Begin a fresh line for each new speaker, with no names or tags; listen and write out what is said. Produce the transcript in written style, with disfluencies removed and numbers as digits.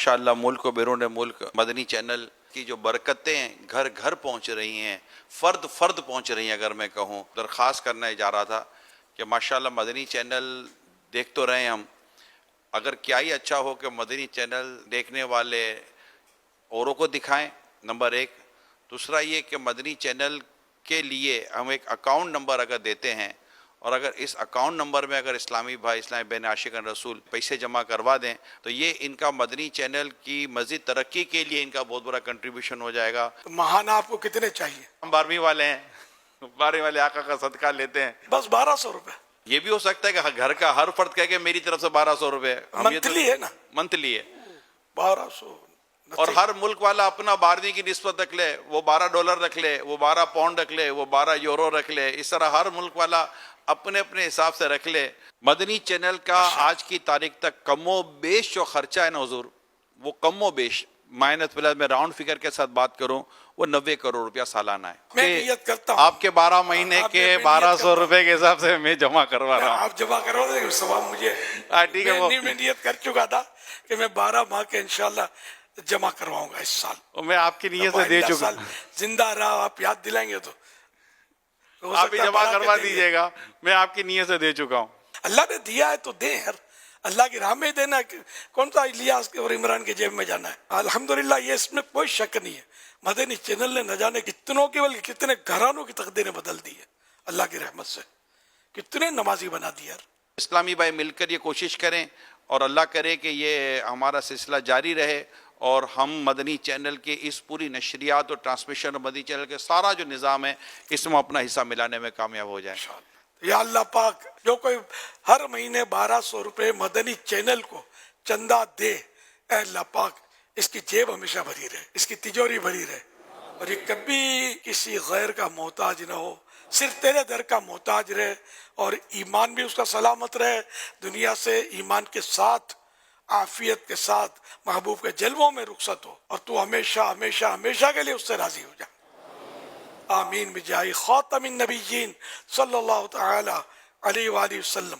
ماشاءاللہ ملک و بیرون ملک مدنی چینل کی جو برکتیں گھر گھر پہنچ رہی ہیں، فرد فرد پہنچ رہی ہیں. اگر میں کہوں درخواست کرنا جا رہا تھا کہ ماشاءاللہ مدنی چینل دیکھ تو رہے ہیں ہم، اگر کیا ہی اچھا ہو کہ مدنی چینل دیکھنے والے اوروں کو دکھائیں، نمبر ایک. دوسرا یہ کہ مدنی چینل کے لیے ہم ایک اکاؤنٹ نمبر اگر دیتے ہیں، اور اگر اس اکاؤنٹ نمبر میں اگر اسلامی بھائی، اسلامی بہن عاشقان رسول پیسے جمع کروا دیں تو یہ ان کا مدنی چینل کی مزید ترقی کے لیے ان کا بہت بڑا کنٹریبیوشن ہو جائے گا.
تو ماہانہ آپ کو کتنے چاہیے؟
ہم 12ویں والے ہیں، 12ویں والے آقا کا صدقہ لیتے ہیں.
بس 1200 روپے
یہ بھی ہو سکتا ہے کہ گھر کا ہر فرد کہے کہ میری طرف سے 1200 روپے
منتھلی ہے نا،
منتھلی ہے.
1200.
اور ہر ملک والا اپنا 12ویں کی نسبت رکھ لے، وہ $12 رکھ لے، وہ 12 پاؤنڈ رکھ لے، وہ 12 یورو رکھ لے. اس طرح ہر ملک والا اپنے اپنے حساب سے رکھ لے. مدنی چینل کا آج کی تاریخ تک کم و بیش جو خرچہ ہے نا حضور، وہ کم و بیش مائنس پلس میں راؤنڈ فگر کے ساتھ بات کروں وہ 90 کروڑ روپیہ سالانہ ہے.
میں نیت کرتا ہوں
آپ کے 12 مہینے کے 1200 روپے کے حساب سے میں جمع کروا رہا ہوں.
آپ جمع کروا دیں گے ثواب مجھے.
ٹھیک ہے.
میں نیت کر چکا تھا کہ میں 12 ماہ کے انشاءاللہ جمع کرواؤں گا اس سال.
میں آپ کی نیت سے دے چکا ہوں.
زندہ رہا آپ یاد دلائیں گے تو
آپ ہی جمع کروا دیجئے گا. میں آپ کی نیت سے دے چکا ہوں.
اللہ نے دیا ہے تو دیں یار، اللہ کی راہ میں دینا. کون سا الیاس اور عمران کے جیب میں جانا ہے؟ الحمدللہ یہ اس میں کوئی شک نہیں ہے. مدنی چینل نے نہ جانے کتنوں کی بلکہ کتنے گھرانوں کی تقدیریں بدل دی ہے اللہ کی رحمت سے. کتنے نمازی بنا دی یار.
اسلامی بھائی مل کر یہ کوشش کریں اور اللہ کرے کہ یہ ہمارا سلسلہ جاری رہے اور ہم مدنی چینل کے اس پوری نشریات اور ٹرانسمیشن اور مدنی چینل کے سارا جو نظام ہے اس میں اپنا حصہ ملانے میں کامیاب ہو جائیں.
یا اللہ پاک جو کوئی ہر مہینے 1200 روپے مدنی چینل کو چندہ دے، اے اللہ پاک اس کی جیب ہمیشہ بھری رہے، اس کی تجوری بھری رہے، اور یہ کبھی کسی غیر کا محتاج نہ ہو، صرف تیرے در کا محتاج رہے، اور ایمان بھی اس کا سلامت رہے، دنیا سے ایمان کے ساتھ عافیت کے ساتھ محبوب کے جلووں میں رخصت ہو، اور تو ہمیشہ ہمیشہ ہمیشہ کے لیے اس سے راضی ہو جا. آمین بجاہ خاتم النبیین صلی اللہ تعالی علیہ وآلہ وسلم.